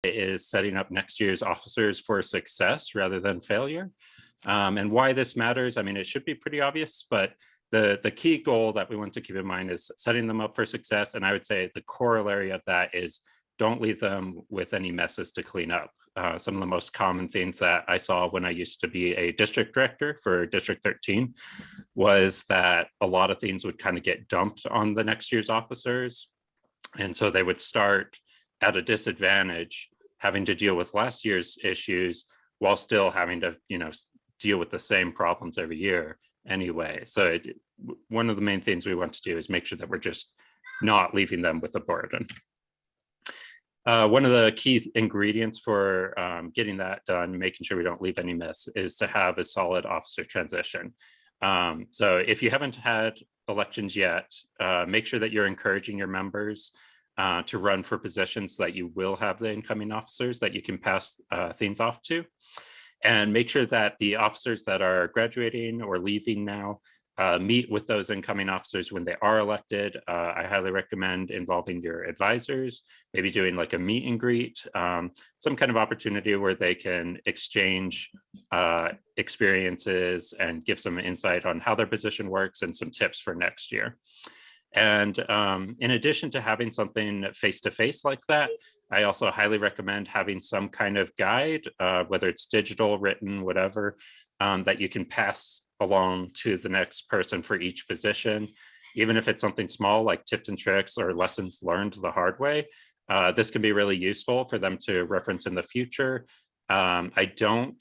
is setting up next year's officers for success rather than failure. And why this matters, I mean, it should be pretty obvious, but the key goal that we want to keep in mind is setting them up for success. And I would say the corollary of that is don't leave them with any messes to clean up. Some of the most common things that I saw when I used to be a district director for District 13 was that a lot of things would kind of get dumped on the next year's officers. And so they would start at a disadvantage having to deal with last year's issues while still having to, deal with the same problems every year anyway. So one of the main things we want to do is make sure that we're just not leaving them with a burden. One of the key ingredients for getting that done, making sure we don't leave any mess, is to have a solid officer transition. So if you haven't had elections yet, make sure that you're encouraging your members to run for positions so that you will have the incoming officers that you can pass things off to. And make sure that the officers that are graduating or leaving now meet with those incoming officers when they are elected. I highly recommend involving your advisors, maybe doing like a meet and greet, some kind of opportunity where they can exchange experiences and give some insight on how their position works and some tips for next year. And in addition to having something face-to-face like that, I also highly recommend having some kind of guide, whether it's digital, written, whatever, that you can pass along to the next person for each position, even if it's something small like tips and tricks or lessons learned the hard way. This can be really useful for them to reference in the future. I don't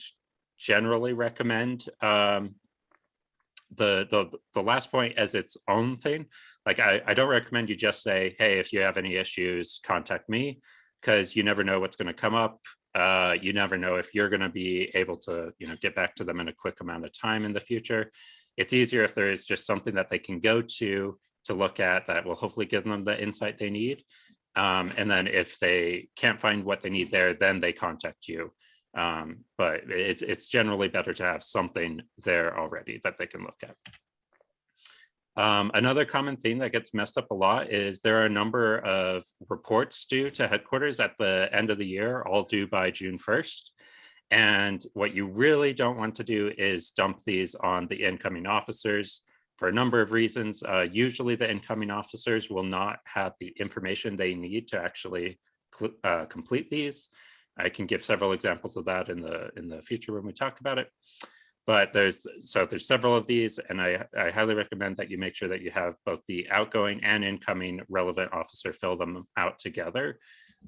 generally recommend the last point as its own thing. Like I don't recommend you just say, hey, if you have any issues, contact me, because you never know what's going to come up. You never know if you're going to be able to, get back to them in a quick amount of time in the future. It's easier if there is just something that they can go to look at that will hopefully give them the insight they need. And then if they can't find what they need there, then they contact you. But it's generally better to have something there already that they can look at. Another common thing that gets messed up a lot is there are a number of reports due to headquarters at the end of the year, all due by June 1st. And what you really don't want to do is dump these on the incoming officers for a number of reasons. Usually the incoming officers will not have the information they need to actually complete these. I can give several examples of that in the future when we talk about it. But there's several of these, and I highly recommend that you make sure that you have both the outgoing and incoming relevant officer fill them out together.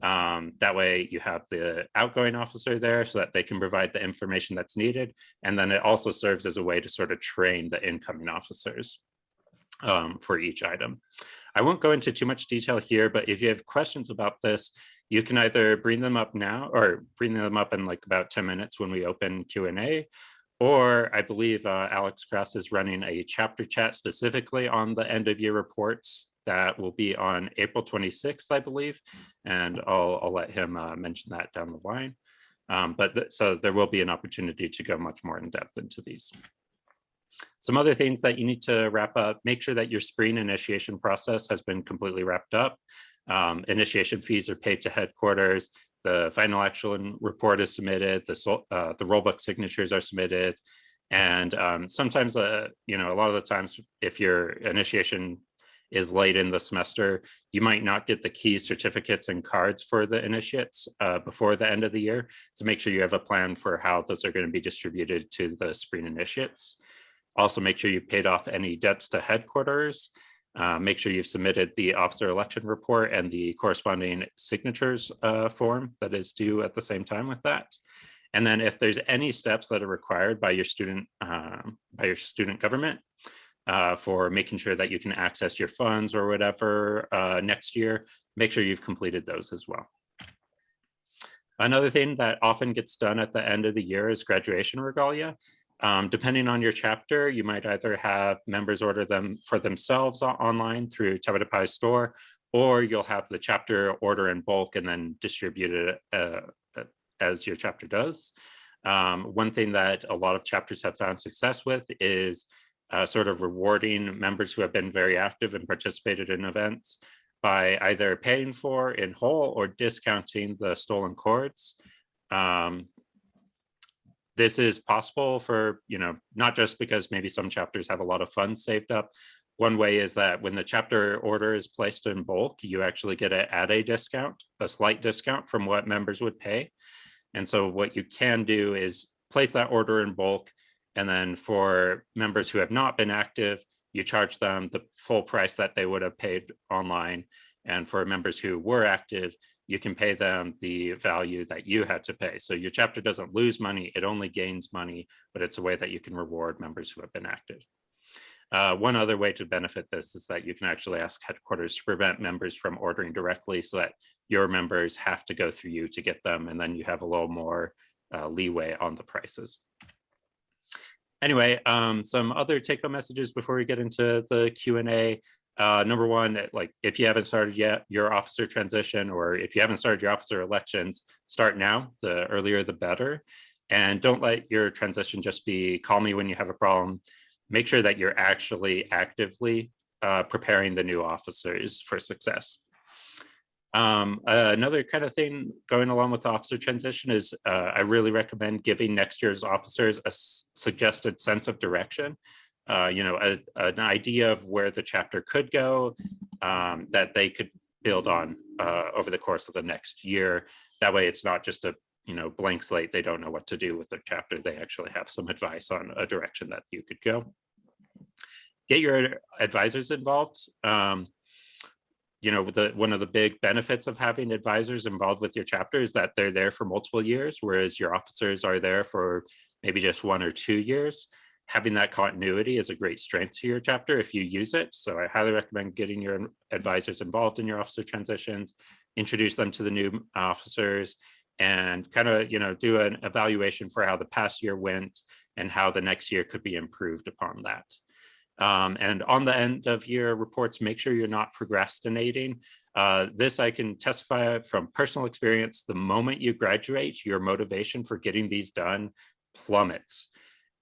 That way you have the outgoing officer there so that they can provide the information that's needed. And then it also serves as a way to sort of train the incoming officers for each item. I won't go into too much detail here, but if you have questions about this, you can either bring them up now or bring them up in like about 10 minutes when we open Q&A. Or I believe Alex Cross is running a chapter chat specifically on the end of year reports that will be on April 26th, I believe. And I'll let him mention that down the line. So there will be an opportunity to go much more in depth into these. Some other things that you need to wrap up, make sure that your spring initiation process has been completely wrapped up. Initiation fees are paid to headquarters. The final action report is submitted. The rollbook signatures are submitted. And sometimes, a lot of the times, if your initiation is late in the semester, you might not get the key certificates and cards for the initiates before the end of the year. So make sure you have a plan for how those are going to be distributed to the spring initiates. Also, make sure you've paid off any debts to headquarters. Make sure you've submitted the officer election report and the corresponding signatures form that is due at the same time with that. And then if there's any steps that are required by your student government for making sure that you can access your funds or whatever next year, make sure you've completed those as well. Another thing that often gets done at the end of the year is graduation regalia. Depending on your chapter, you might either have members order them for themselves online through Tawadapai's store, or you'll have the chapter order in bulk and then distribute it as your chapter does. One thing that a lot of chapters have found success with is sort of rewarding members who have been very active and participated in events by either paying for in whole or discounting the stolen cords. This is possible for, not just because maybe some chapters have a lot of funds saved up. One way is that when the chapter order is placed in bulk, you actually get it at a discount, a slight discount from what members would pay. And so what you can do is place that order in bulk, and then for members who have not been active, you charge them the full price that they would have paid online. And for members who were active, you can pay them the value that you had to pay. So your chapter doesn't lose money, it only gains money, but it's a way that you can reward members who have been active. One other way to benefit this is that you can actually ask headquarters to prevent members from ordering directly, so that your members have to go through you to get them, and then you have a little more leeway on the prices. Anyway, some other take-home messages before we get into the Q&A. Number one, like if you haven't started yet your officer transition, or if you haven't started your officer elections, start now. The earlier the better. And don't let your transition just be call me when you have a problem. Make sure that you're actually actively preparing the new officers for success. Another kind of thing going along with the officer transition is I really recommend giving next year's officers a suggested sense of direction. An idea of where the chapter could go that they could build on over the course of the next year. That way it's not just a blank slate. They don't know what to do with their chapter. They actually have some advice on a direction that you could go. Get your advisors involved. One of the big benefits of having advisors involved with your chapter is that they're there for multiple years, whereas your officers are there for maybe just 1 or 2 years. Having that continuity is a great strength to your chapter if you use it. So I highly recommend getting your advisors involved in your officer transitions, introduce them to the new officers, and kind of, do an evaluation for how the past year went and how the next year could be improved upon that. And on the end of year reports, make sure you're not procrastinating. This I can testify from personal experience. The moment you graduate, your motivation for getting these done plummets.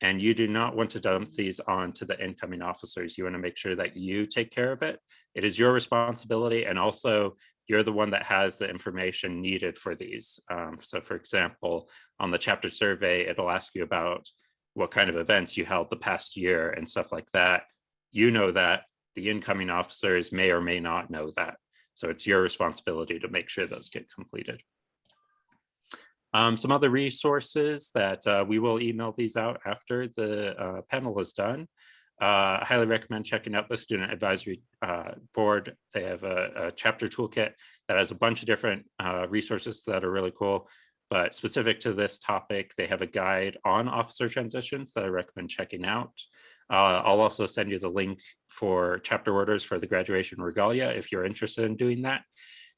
And you do not want to dump these on to the incoming officers. You want to make sure that you take care of it. It is your responsibility, and also you're the one that has the information needed for these. So for example, on the chapter survey, it'll ask you about what kind of events you held the past year and stuff like that. You know that. The incoming officers may or may not know that. So it's your responsibility to make sure those get completed. Some other resources that we will email these out after the panel is done. I highly recommend checking out the Student Advisory Board. They have a chapter toolkit that has a bunch of different resources that are really cool. But specific to this topic, they have a guide on officer transitions that I recommend checking out. I'll also send you the link for chapter orders for the graduation regalia if you're interested in doing that.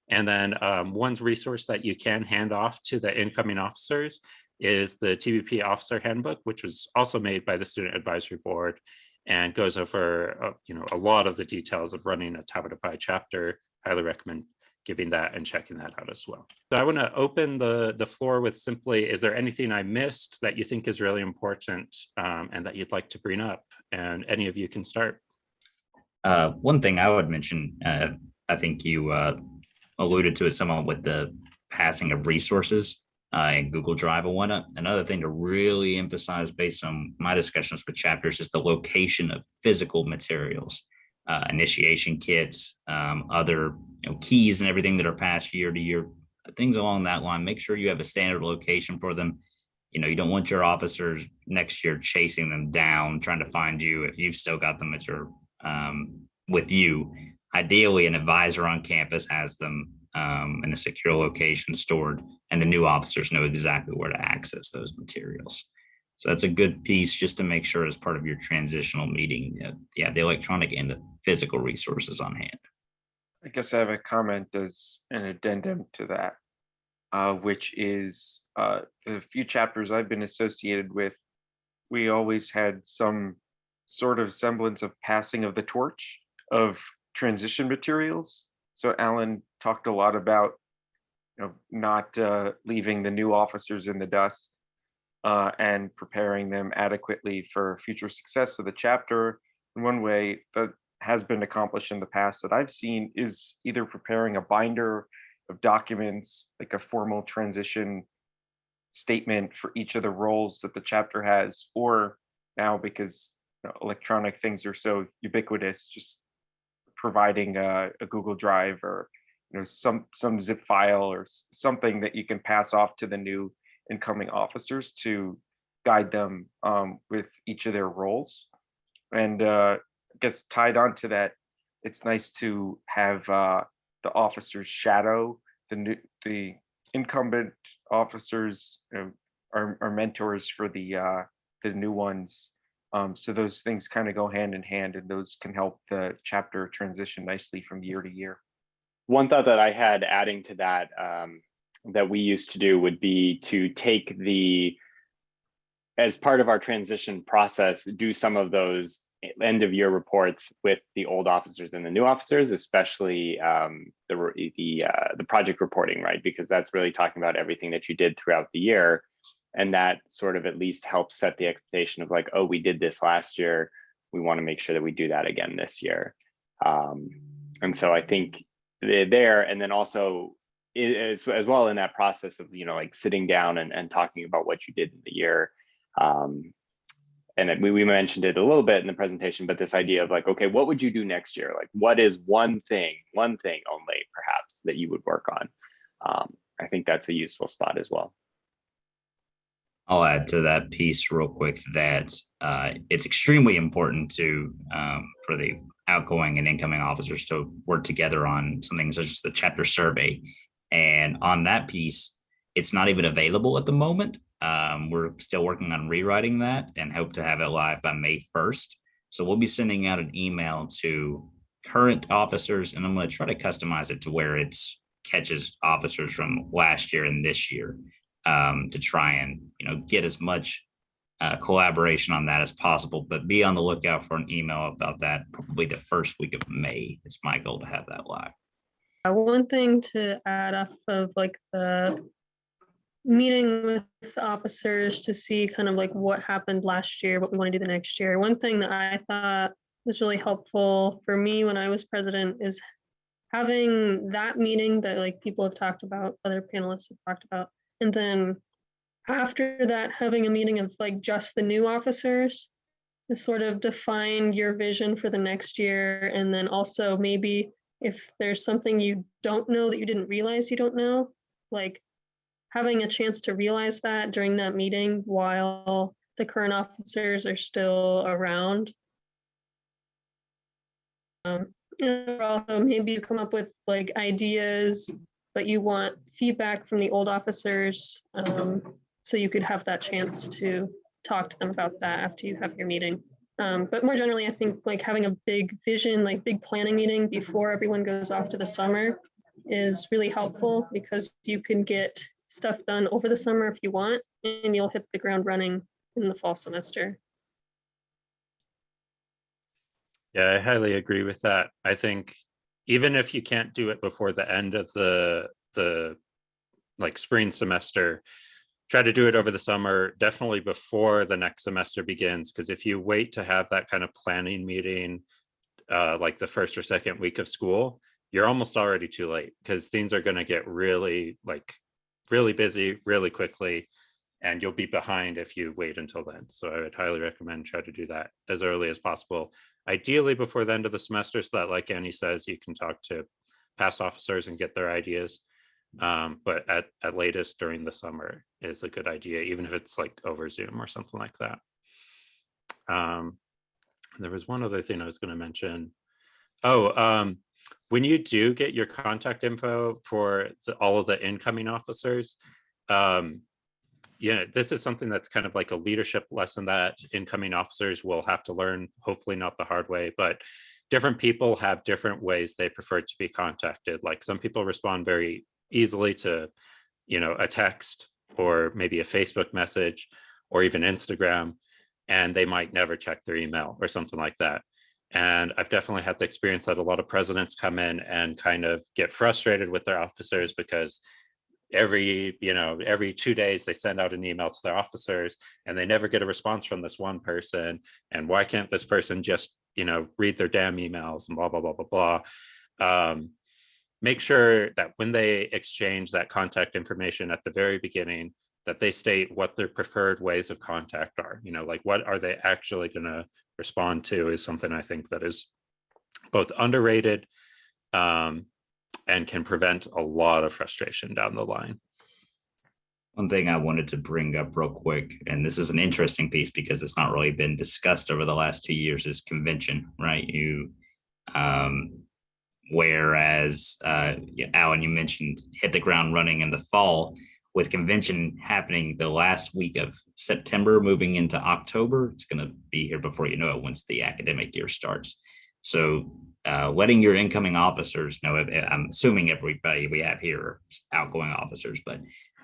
And then one resource that you can hand off to the incoming officers is the TVP Officer Handbook, which was also made by the Student Advisory Board and goes over a lot of the details of running a Tabataba chapter. Highly recommend giving that and checking that out as well. So I want to open the floor with simply, is there anything I missed that you think is really important and that you'd like to bring up? And any of you can start. One thing I would mention, I think you alluded to it somewhat with the passing of resources in Google Drive and whatnot. Another thing to really emphasize based on my discussions with chapters is the location of physical materials, initiation kits, other keys and everything that are passed year to year, things along that line. Make sure you have a standard location for them. You don't want your officers next year chasing them down, trying to find you if you've still got them at your with you. Ideally, an advisor on campus has them in a secure location stored, and the new officers know exactly where to access those materials. So that's a good piece just to make sure as part of your transitional meeting, the electronic and the physical resources on hand. I guess I have a comment as an addendum to that, which is the few chapters I've been associated with, we always had some sort of semblance of passing of the torch of transition materials. So Alan talked a lot about not leaving the new officers in the dust and preparing them adequately for future success of the chapter. In one way, has been accomplished in the past that I've seen is either preparing a binder of documents, like a formal transition statement for each of the roles that the chapter has, or now because electronic things are so ubiquitous, just providing a Google Drive or some zip file or something that you can pass off to the new incoming officers to guide them with each of their roles. And I guess tied on to that, it's nice to have the officers shadow the incumbent officers, are mentors for the new ones. So those things kind of go hand in hand, and those can help the chapter transition nicely from year to year. One thought that I had adding to that, that we used to do would be to take as part of our transition process, do some of those end of year reports with the old officers and the new officers, especially the project reporting, right? Because that's really talking about everything that you did throughout the year. And that sort of at least helps set the expectation of like, oh, we did this last year. We want to make sure that we do that again this year. And so I think there, and then also as well in that process of, like sitting down and talking about what you did in the year. And we mentioned it a little bit in the presentation, but this idea of like, okay, what would you do next year? Like, what is one thing only perhaps that you would work on? I think that's a useful spot as well. I'll add to that piece real quick that it's extremely important for the outgoing and incoming officers to work together on something such as the chapter survey. And on that piece, it's not even available at the moment. We're still working on rewriting that and hope to have it live by May 1st. So we'll be sending out an email to current officers, and I'm going to try to customize it to where it catches officers from last year and this year, to try and get as much collaboration on that as possible. But be on the lookout for an email about that probably the first week of May. It's my goal to have that live. One thing to add off of like the meeting with officers to see kind of like what happened last year, what we want to do the next year. One thing that I thought was really helpful for me when I was president is having that meeting that like people have talked about, other panelists have talked about, and then after that having a meeting of like just the new officers to sort of define your vision for the next year. And then also maybe if there's something you don't know that you didn't realize you don't know, like having a chance to realize that during that meeting while the current officers are still around. And also maybe you come up with like ideas, but you want feedback from the old officers, so you could have that chance to talk to them about that after you have your meeting. But more generally, I think like having a big vision, like big planning meeting before everyone goes off to the summer is really helpful, because you can get stuff done over the summer if you want, and you'll hit the ground running in the fall semester. Yeah, I highly agree with that. I think even if you can't do it before the end of the like spring semester, try to do it over the summer, definitely before the next semester begins. Because if you wait to have that kind of planning meeting like the first or second week of school, you're almost already too late, because things are going to get really busy really quickly, and you'll be behind if you wait until then. So I would highly recommend try to do that as early as possible, ideally before the end of the semester, so that, like Annie says, you can talk to past officers and get their ideas. But at latest during the summer is a good idea, even if it's like over Zoom or something like that. There was one other thing I was going to mention. When you do get your contact info for all of the incoming officers, this is something that's kind of like a leadership lesson that incoming officers will have to learn, hopefully not the hard way, but different people have different ways they prefer to be contacted. Like some people respond very easily to, a text or maybe a Facebook message or even Instagram, and they might never check their email or something like that. And I've definitely had the experience that a lot of presidents come in and kind of get frustrated with their officers because every 2 days they send out an email to their officers and they never get a response from this one person. And why can't this person just read their damn emails and blah, blah, blah, blah, blah. Make sure that when they exchange that contact information at the very beginning, that they state what their preferred ways of contact are. Like what are they actually going to respond to is something I think that is both underrated and can prevent a lot of frustration down the line. One thing I wanted to bring up real quick, and this is an interesting piece because it's not really been discussed over the last 2 years, is convention, right? Whereas Alan, you mentioned hit the ground running in the fall. With convention happening the last week of September, moving into October, it's going to be here before you know it once the academic year starts. So letting your incoming officers know, I'm assuming everybody we have here are outgoing officers, but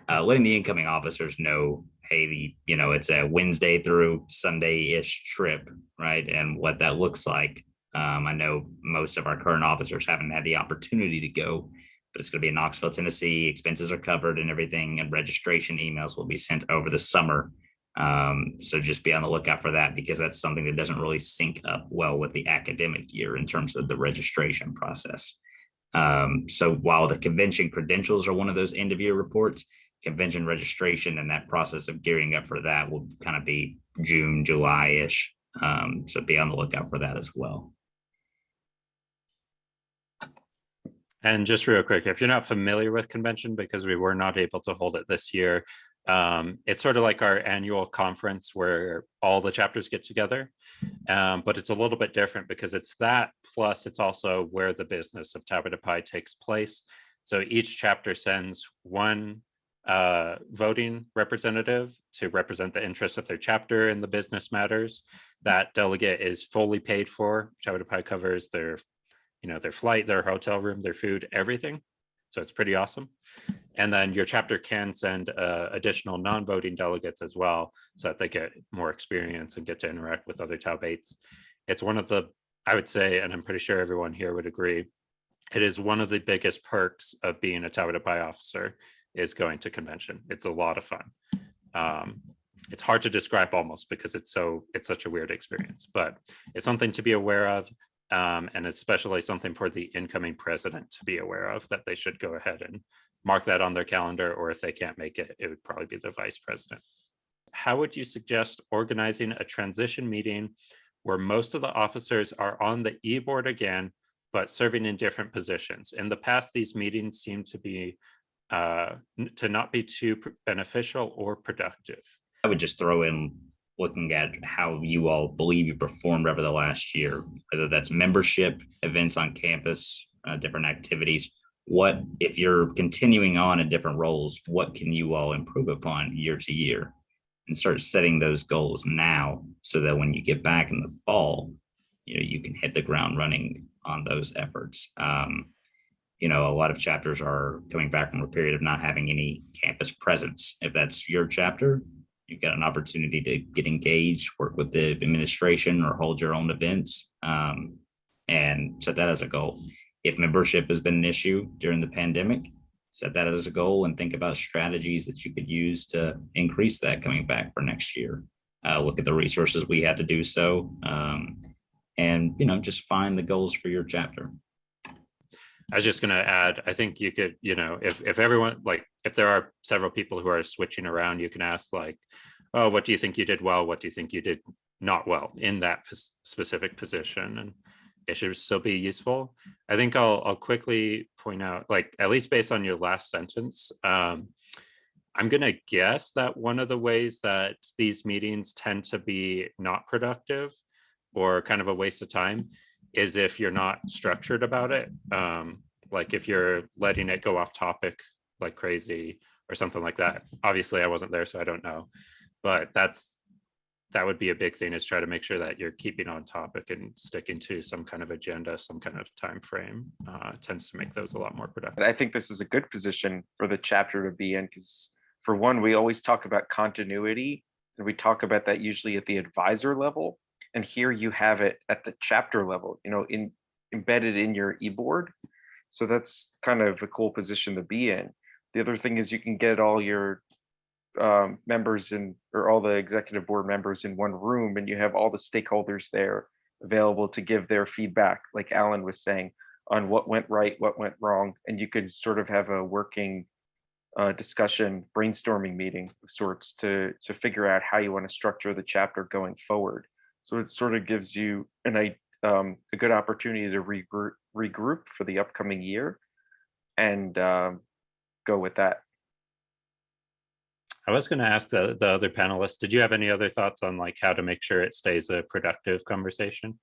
letting the incoming officers know, hey, it's a Wednesday through Sunday-ish trip, right? And what that looks like. I know most of our current officers haven't had the opportunity to go, but it's going to be in Knoxville, Tennessee. Expenses are covered and everything, and registration emails will be sent over the summer. So just be on the lookout for that, because that's something that doesn't really sync up well with the academic year in terms of the registration process. So while the convention credentials are one of those end of year reports, convention registration and that process of gearing up for that will kind of be June, July-ish. So be on the lookout for that as well. And just real quick, if you're not familiar with convention, because we were not able to hold it this year, it's sort of like our annual conference where all the chapters get together, but it's a little bit different because it's that, plus it's also where the business of Tau Beta Pi takes place. So each chapter sends one voting representative to represent the interests of their chapter in the business matters. That delegate is fully paid for. Tau Beta Pi covers their flight, their hotel room, their food, everything. So it's pretty awesome. And then your chapter can send additional non-voting delegates as well, so that they get more experience and get to interact with other Tau Bates. It's one of the, I would say, and I'm pretty sure everyone here would agree, it is one of the biggest perks of being a Tau Beta Pi officer is going to convention. It's a lot of fun. It's hard to describe almost because it's such a weird experience, but it's something to be aware of. And especially something for the incoming president to be aware of, that they should go ahead and mark that on their calendar, or if they can't make it, it would probably be the vice president. How would you suggest organizing a transition meeting where most of the officers are on the e-board again, but serving in different positions? In the past, these meetings seem to be to not be too beneficial or productive. I would just throw in looking at how you all believe you performed over the last year, whether that's membership, events on campus, different activities. What, if you're continuing on in different roles, what can you all improve upon year to year? And start setting those goals now, so that when you get back in the fall, you can hit the ground running on those efforts. A lot of chapters are coming back from a period of not having any campus presence. If that's your chapter, you've got an opportunity to get engaged, work with the administration, or hold your own events, and set that as a goal. If membership has been an issue during the pandemic, set that as a goal and think about strategies that you could use to increase that coming back for next year. Look at the resources we had to do so, and just find the goals for your chapter. I was just going to add, I think you could, if everyone, like, if there are several people who are switching around, you can ask, like, oh, what do you think you did well? What do you think you did not well in that specific position? And it should still be useful. I think I'll quickly point out, like, at least based on your last sentence, I'm going to guess that one of the ways that these meetings tend to be not productive or kind of a waste of time is if you're not structured about it. Like if you're letting it go off topic like crazy or something like that. Obviously I wasn't there, so I don't know, but that would be a big thing, is try to make sure that you're keeping on topic and sticking to some kind of agenda, some kind of time frame. Tends to make those a lot more productive. I think this is a good position for the chapter to be in, because for one, we always talk about continuity, and we talk about that usually at the advisor level. And here you have it at the chapter level, embedded in your e-board. So that's kind of a cool position to be in. The other thing is you can get all your members or all the executive board members in one room, and you have all the stakeholders there available to give their feedback, like Alan was saying, on what went right, what went wrong, and you could sort of have a working discussion, brainstorming meeting of sorts to figure out how you want to structure the chapter going forward. So it sort of gives you a good opportunity to regroup for the upcoming year and go with that. I was going to ask the other panelists, did you have any other thoughts on like how to make sure it stays a productive conversation?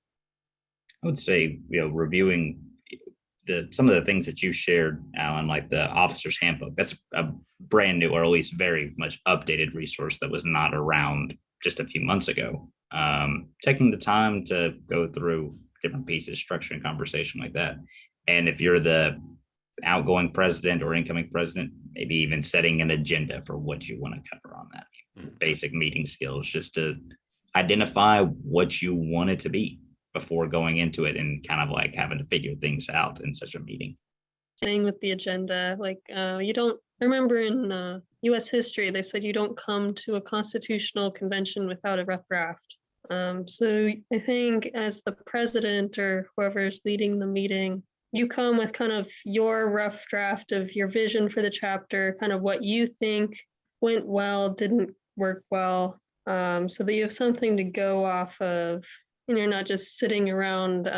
I would say, reviewing some of the things that you shared, Alan, like the officer's handbook. That's a brand new, or at least very much updated resource that was not around just a few months ago. Taking the time to go through different pieces, structuring conversation like that. And if you're the outgoing president or incoming president, maybe even setting an agenda for what you want to cover on that. Basic meeting skills, just to identify what you want it to be before going into it and kind of like having to figure things out in such a meeting. Staying with the agenda, like you don't, I remember in US history, they said you don't come to a constitutional convention without a rough draft. So I think as the president or whoever's leading the meeting, you come with kind of your rough draft of your vision for the chapter, kind of what you think went well, didn't work well, so that you have something to go off of, and you're not just sitting around,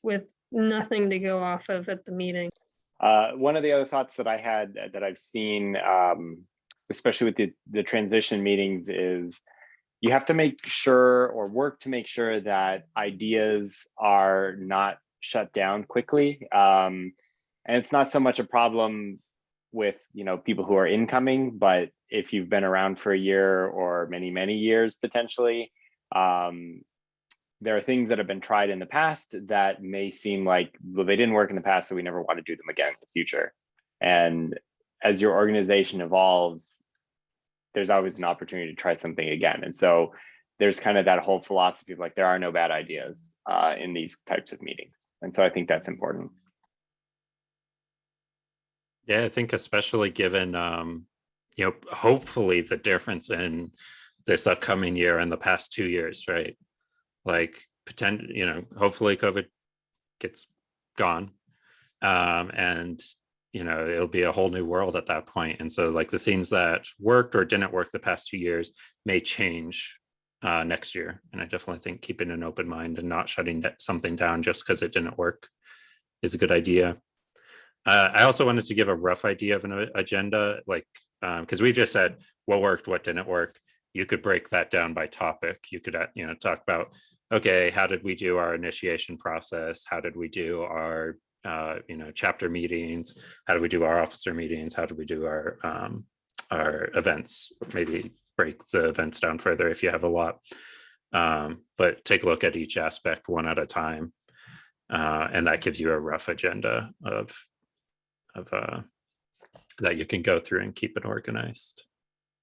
with nothing to go off of at the meeting. One of the other thoughts that I had that I've seen, especially with the transition meetings, is you have to make sure or work to make sure that ideas are not shut down quickly. And it's not so much a problem with people who are incoming, but if you've been around for a year or many years potentially, there are things that have been tried in the past that may seem like, well, they didn't work in the past, so we never want to do them again in the future. And as your organization evolves, there's always an opportunity to try something again. And so there's kind of that whole philosophy of like, there are no bad ideas in these types of meetings. And so I think that's important. Yeah, I think especially given, hopefully the difference in this upcoming year and the past 2 years, right? Like hopefully COVID gets gone, and it'll be a whole new world at that point. And so like the things that worked or didn't work the past 2 years may change next year. And I definitely think keeping an open mind and not shutting something down just because it didn't work is a good idea. I also wanted to give a rough idea of an agenda, like because we just said what worked, what didn't work. You could break that down by topic. You could talk about, okay, how did we do our initiation process? How did we do our chapter meetings? How do we do our officer meetings? How do we do our events? Maybe break the events down further if you have a lot, but take a look at each aspect one at a time, and that gives you a rough agenda of that you can go through and keep it organized.